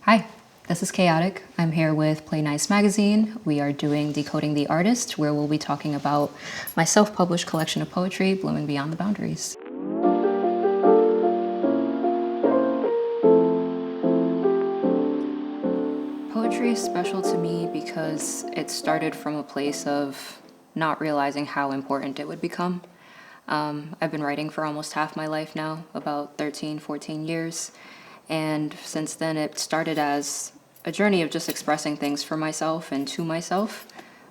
Hi, this is Khaotic. I'm here with Play Nice Magazine. We are doing Decoding the Artists, where we'll be talking about my self-published collection of poetry, Blooming Beyond the Boundaries. Poetry is special to me because it started from a place of not realizing how important it would become. I've been writing for almost half my life now, about 13, 14 years. And since then, it started as a journey of just expressing things for myself and to myself.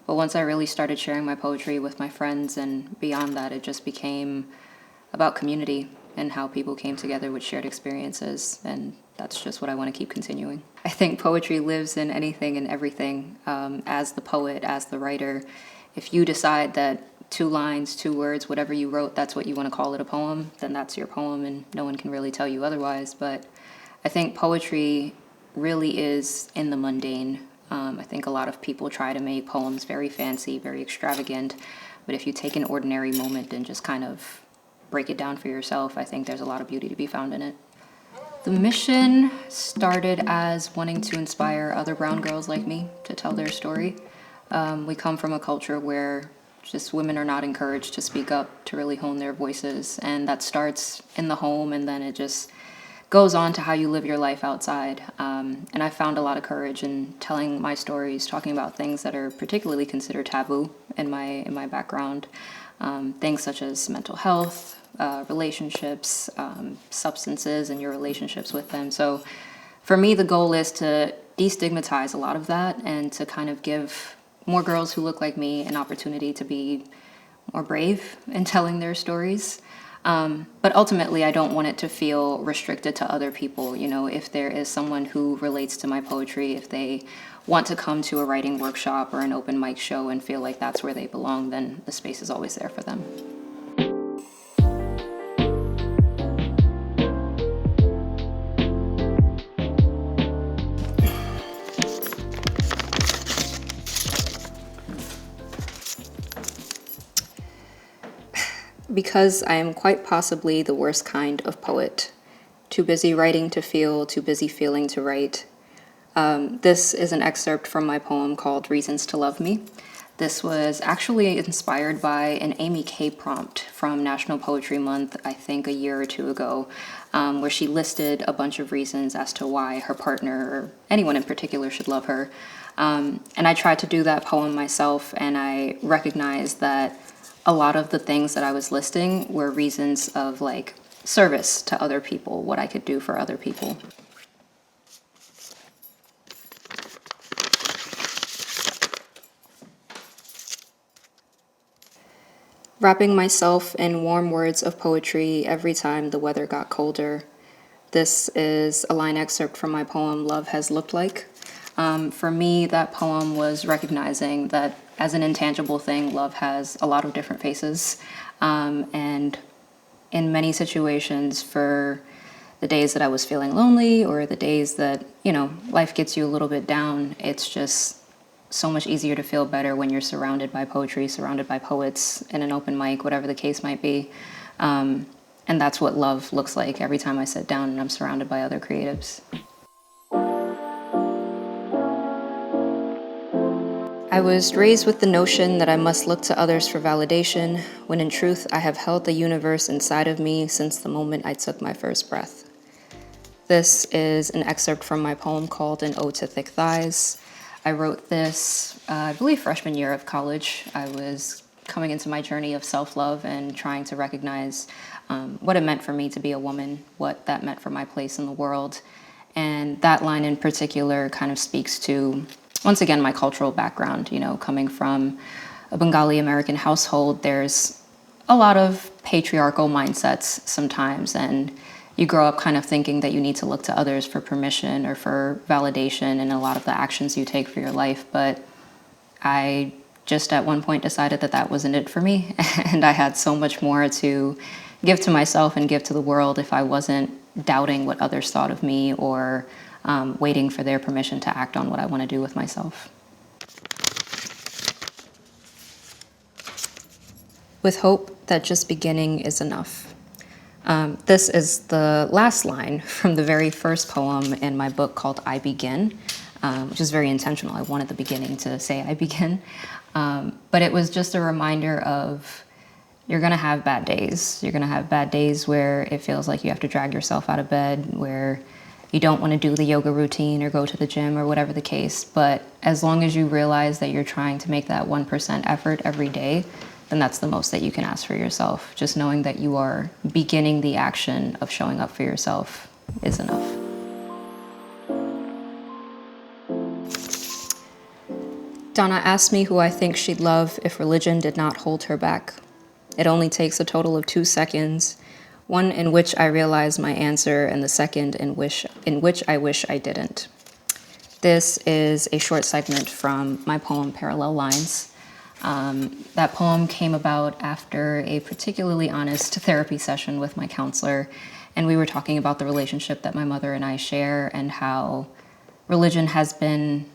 But once I really started sharing my poetry with my friends and beyond that, it just became about community and how people came together with shared experiences. And that's just what I want to keep continuing. I think poetry lives in anything and everything. As the poet, as the writer, if you decide that 2 lines, 2 words, whatever you wrote, that's what you want to call it a poem, then that's your poem and no one can really tell you otherwise. But I think poetry really is in the mundane. I think a lot of people try to make poems very fancy, very extravagant, but if you take an ordinary moment and just kind of break it down for yourself, I think there's a lot of beauty to be found in it. The mission started as wanting to inspire other brown girls like me to tell their story. We come from a culture where just women are not encouraged to speak up, to really hone their voices, and that starts in the home, and then it just goes on to how you live your life outside. And I found a lot of courage in telling my stories, talking about things that are particularly considered taboo in my background. Things such as mental health, relationships, substances, and your relationships with them. So for me, the goal is to destigmatize a lot of that and to kind of give more girls who look like me an opportunity to be more brave in telling their stories. But ultimately, I don't want it to feel restricted to other people. You know, if there is someone who relates to my poetry, if they want to come to a writing workshop or an open mic show and feel like that's where they belong, then the space is always there for them. Because I am quite possibly the worst kind of poet. Too busy writing to feel, too busy feeling to write. This is an excerpt from my poem called Reasons to Love Me. This was actually inspired by an Amy K prompt from National Poetry Month, I think a year or 2 ago, where she listed a bunch of reasons as to why her partner or anyone in particular should love her. And I tried to do that poem myself, and I recognized that a lot of the things that I was listing were reasons of like service to other people, what I could do for other people. Wrapping myself in warm words of poetry every time the weather got colder. This is a line excerpt from my poem, Love Has Looked Like. For me, that poem was recognizing that as an intangible thing, love has a lot of different faces. And in many situations, for the days that I was feeling lonely or the days that, you know, life gets you a little bit down, it's just so much easier to feel better when you're surrounded by poetry, surrounded by poets in an open mic, whatever the case might be. And that's what love looks like every time I sit down and I'm surrounded by other creatives. I was raised with the notion that I must look to others for validation, when in truth I have held the universe inside of me since the moment I took my first breath. This is an excerpt from my poem called An Ode to Thick Thighs. I wrote this, I believe, freshman year of college. I was coming into my journey of self-love and trying to recognize what it meant for me to be a woman, what that meant for my place in the world. And that line in particular kind of speaks to, once again, my cultural background. You know, coming from a Bengali American household, there's a lot of patriarchal mindsets sometimes, and you grow up kind of thinking that you need to look to others for permission or for validation in a lot of the actions you take for your life. But I just at one point decided that that wasn't it for me, and I had so much more to give to myself and give to the world if I wasn't doubting what others thought of me or waiting for their permission to act on what I want to do with myself. With hope that just beginning is enough. This is the last line from the very first poem in my book called I Begin, which is very intentional. I wanted the beginning to say I begin. But it was just a reminder of you're going to have bad days. You're going to have bad days where it feels like you have to drag yourself out of bed, where you don't want to do the yoga routine or go to the gym or whatever the case. But as long as you realize that you're trying to make that 1% effort every day, then that's the most that you can ask for yourself. Just knowing that you are beginning the action of showing up for yourself is enough. Donna asked me who I think she'd love if religion did not hold her back. It only takes a total of 2 seconds, one in which I realize my answer and the second in which I wish I didn't. This is a short segment from my poem Parallel Lines. That poem came about after a particularly honest therapy session with my counselor, and we were talking about the relationship that my mother and I share and how religion has been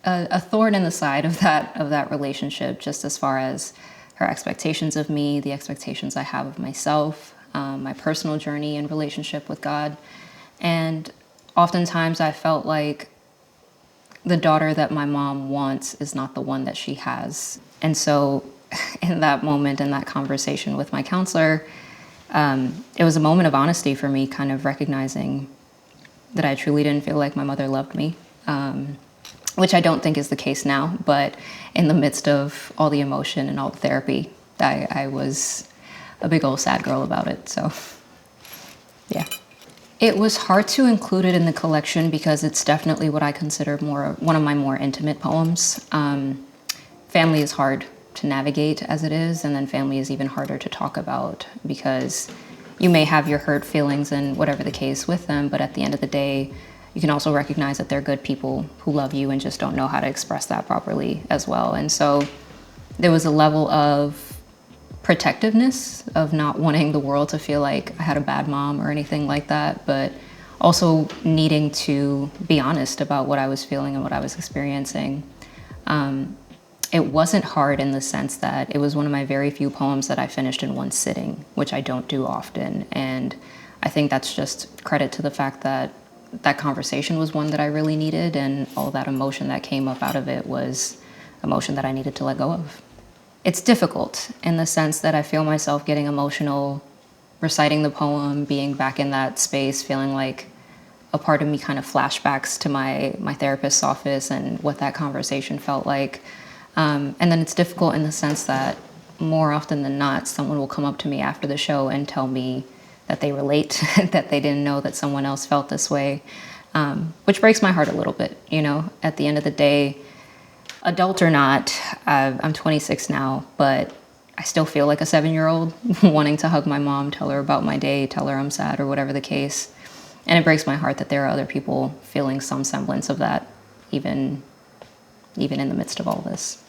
a thorn in the side of that relationship, just as far as her expectations of me, the expectations I have of myself, my personal journey and relationship with God. And oftentimes I felt like the daughter that my mom wants is not the one that she has. And so in that moment, in that conversation with my counselor, it was a moment of honesty for me, kind of recognizing that I truly didn't feel like my mother loved me, which I don't think is the case now. But in the midst of all the emotion and all the therapy, I was a big old sad girl about it. So, yeah. It was hard to include it in the collection because it's definitely what I consider one of my more intimate poems. Family is hard to navigate as it is, and then family is even harder to talk about because you may have your hurt feelings and whatever the case with them, but at the end of the day, you can also recognize that they're good people who love you and just don't know how to express that properly as well. And so there was a level of protectiveness of not wanting the world to feel like I had a bad mom or anything like that, but also needing to be honest about what I was feeling and what I was experiencing. It wasn't hard in the sense that it was one of my very few poems that I finished in one sitting, which I don't do often. And I think that's just credit to the fact that that conversation was one that I really needed, and all that emotion that came up out of it was emotion that I needed to let go of. It's difficult in the sense that I feel myself getting emotional, reciting the poem, being back in that space, feeling like a part of me kind of flashbacks to my therapist's office and what that conversation felt like. And then it's difficult in the sense that more often than not, someone will come up to me after the show and tell me that they relate, that they didn't know that someone else felt this way, which breaks my heart a little bit. You know, at the end of the day, adult or not, I'm 26 now, but I still feel like a 7-year-old wanting to hug my mom, tell her about my day, tell her I'm sad or whatever the case. And it breaks my heart that there are other people feeling some semblance of that, even in the midst of all this.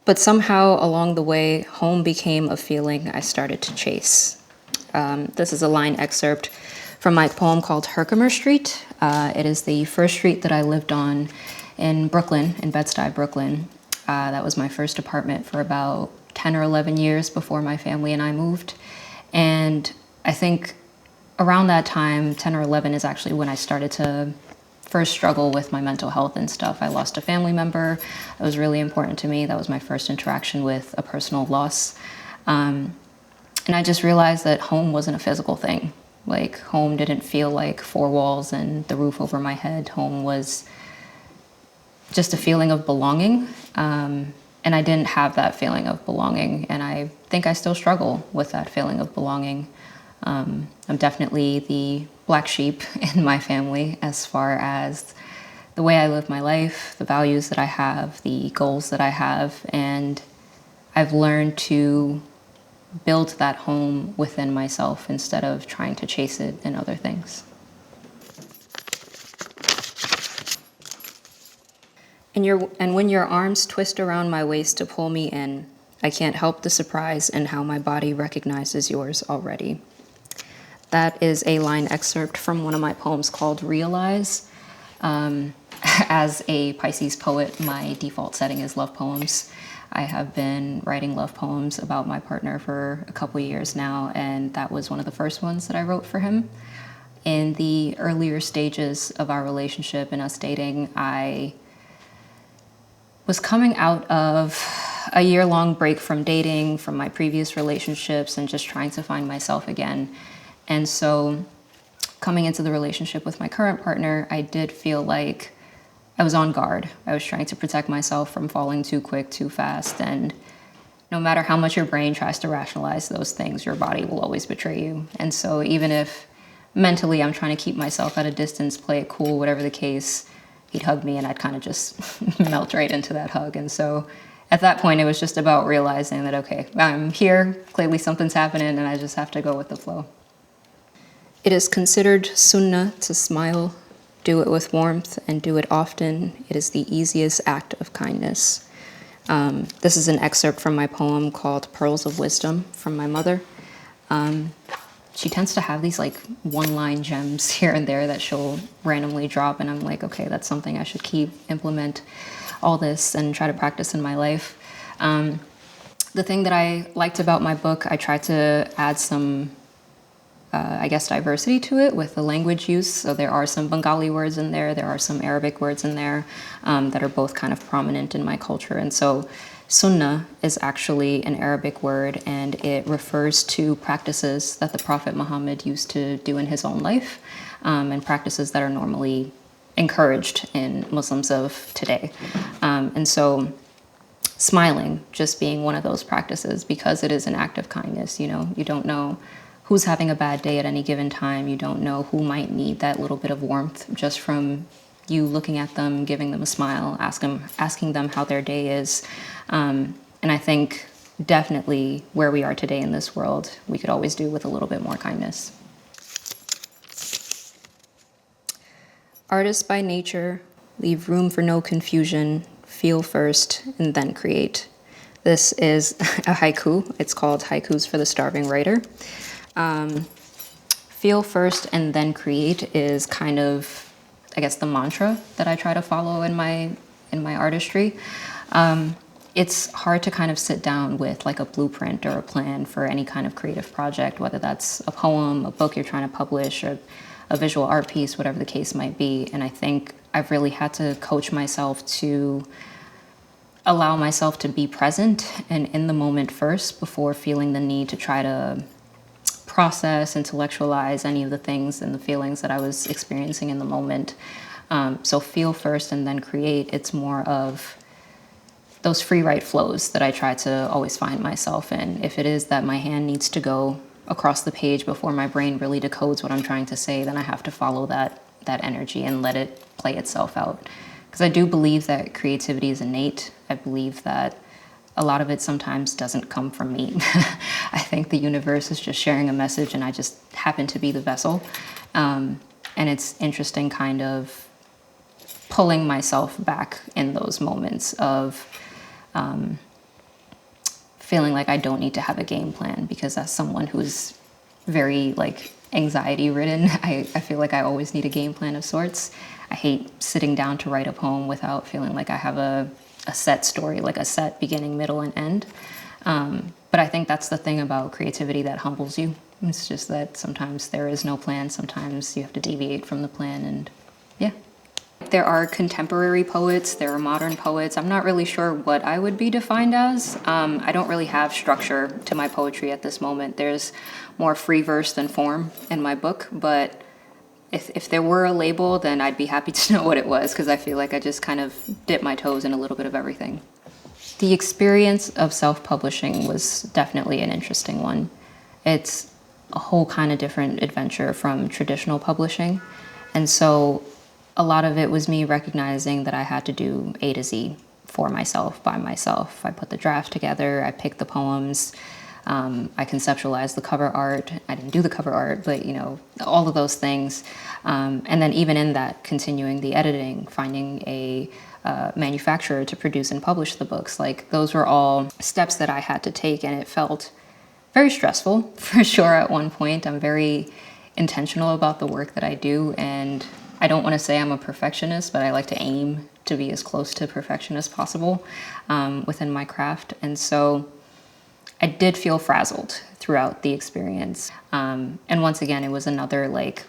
But somehow along the way, home became a feeling I started to chase. This is a line excerpt from my poem called Herkimer Street. It is the first street that I lived on in Brooklyn, in Bed-Stuy, Brooklyn. That was my first apartment for about 10 or 11 years before my family and I moved. And I think around that time, 10 or 11 is actually when I started to first struggle with my mental health and stuff. I lost a family member. It was really important to me. That was my first interaction with a personal loss. And I just realized that home wasn't a physical thing. Like, home didn't feel like 4 walls and the roof over my head. Home was just a feeling of belonging. And I didn't have that feeling of belonging. And I think I still struggle with that feeling of belonging. I'm definitely the black sheep in my family as far as the way I live my life, the values that I have, the goals that I have, and I've learned to build that home within myself instead of trying to chase it in other things. And when your arms twist around my waist to pull me in, I can't help the surprise in how my body recognizes yours already. That is a line excerpt from one of my poems called Realize. As a Pisces poet, my default setting is love poems. I have been writing love poems about my partner for a couple years now, and that was one of the first ones that I wrote for him. In the earlier stages of our relationship and us dating, I was coming out of a year-long break from dating, from my previous relationships, and just trying to find myself again. And so coming into the relationship with my current partner, I did feel like I was on guard. I was trying to protect myself from falling too quick, too fast. And no matter how much your brain tries to rationalize those things, your body will always betray you. And so even if mentally I'm trying to keep myself at a distance, play it cool, whatever the case, he'd hug me and I'd kind of just melt right into that hug. And so at that point, it was just about realizing that, okay, I'm here, clearly something's happening, and I just have to go with the flow. It is considered sunnah to smile. Do it with warmth and do it often. It is the easiest act of kindness. This is an excerpt from my poem called Pearls of Wisdom from my mother. She tends to have these like one-line gems here and there that she'll randomly drop, and I'm like, okay, that's something I should keep, implement all this and try to practice in my life. The thing that I liked about my book, I tried to add some diversity to it with the language use. So there are some Bengali words in there. There are some Arabic words in there that are both kind of prominent in my culture. And so sunnah is actually an Arabic word, and it refers to practices that the Prophet Muhammad used to do in his own life, and practices that are normally encouraged in Muslims of today. And so smiling just being one of those practices, because it is an act of kindness. You know, you don't know who's having a bad day at any given time. You don't know who might need that little bit of warmth just from you looking at them, giving them a smile, asking them how their day is. And I think definitely where we are today in this world, we could always do with a little bit more kindness. Artists by nature leave room for no confusion, feel first and then create. This is a haiku. It's called Haikus for the Starving Writer. Feel first and then create is kind of, I guess, the mantra that I try to follow in my artistry. It's hard to kind of sit down with like a blueprint or a plan for any kind of creative project, whether that's a poem, a book you're trying to publish, or a visual art piece, whatever the case might be. And I think I've really had to coach myself to allow myself to be present and in the moment first before feeling the need to try to process, intellectualize any of the things and the feelings that I was experiencing in the moment. So feel first and then create. It's more of those free write flows that I try to always find myself in. If it is that my hand needs to go across the page before my brain really decodes what I'm trying to say, then I have to follow that energy and let it play itself out. Because I do believe that creativity is innate. I believe that a lot of it sometimes doesn't come from me. I think the universe is just sharing a message and I just happen to be the vessel. And it's interesting kind of pulling myself back in those moments of feeling like I don't need to have a game plan, because as someone who's very like anxiety ridden, I feel like I always need a game plan of sorts. I hate sitting down to write a poem without feeling like I have a set story, like a set beginning, middle, and end. But I think that's the thing about creativity that humbles you. It's just that sometimes there is no plan. Sometimes you have to deviate from the plan, and yeah. There are contemporary poets, there are modern poets. I'm not really sure what I would be defined as. I don't really have structure to my poetry at this moment. There's more free verse than form in my book, but if there were a label, then I'd be happy to know what it was, because I feel like I just kind of dip my toes in a little bit of everything. The experience of self-publishing was definitely an interesting one. It's a whole kind of different adventure from traditional publishing. And so a lot of it was me recognizing that I had to do A to Z for myself, by myself. I put the draft together, I picked the poems, I conceptualized the cover art. I didn't do the cover art, but all of those things. And then even in that, continuing the editing, finding a manufacturer to produce and publish the books. Like, those were all steps that I had to take, and it felt very stressful for sure at one point. I'm very intentional about the work that I do, and I don't want to say I'm a perfectionist, but I like to aim to be as close to perfection as possible within my craft. And so I did feel frazzled throughout the experience. And once again, it was another like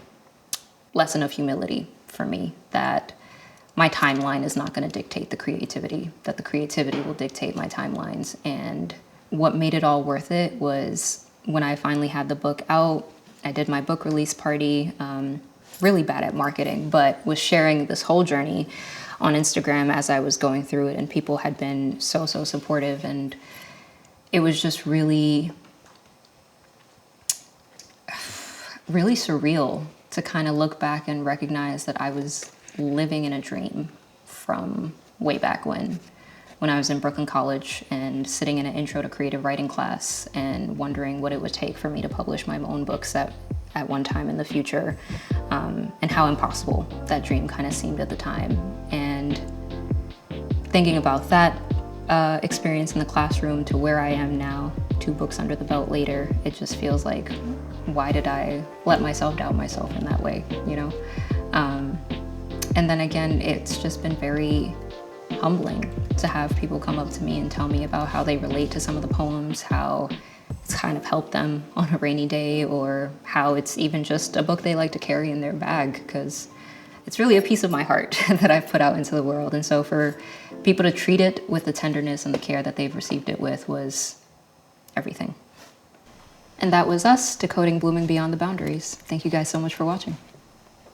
lesson of humility for me, that my timeline is not going to dictate the creativity, that the creativity will dictate my timelines. And what made it all worth it was when I finally had the book out, I did my book release party, really bad at marketing, but was sharing this whole journey on Instagram as I was going through it, and people had been so supportive, and it was just really surreal to kind of look back and recognize that I was living in a dream from way back when I was in Brooklyn College and sitting in an intro to creative writing class and wondering what it would take for me to publish my own books at one time in the future, and how impossible that dream kind of seemed at the time. And thinking about that experience in the classroom to where I am now, 2 books under the belt later, it just feels like, why did I let myself doubt myself in that way, you know? And then again, it's just been very humbling to have people come up to me and tell me about how they relate to some of the poems, how it's kind of helped them on a rainy day, or how it's even just a book they like to carry in their bag, because it's really a piece of my heart that I've put out into the world. And so for people to treat it with the tenderness and the care that they've received it with was everything. And that was us decoding Blooming Beyond the Boundaries. Thank you guys so much for watching.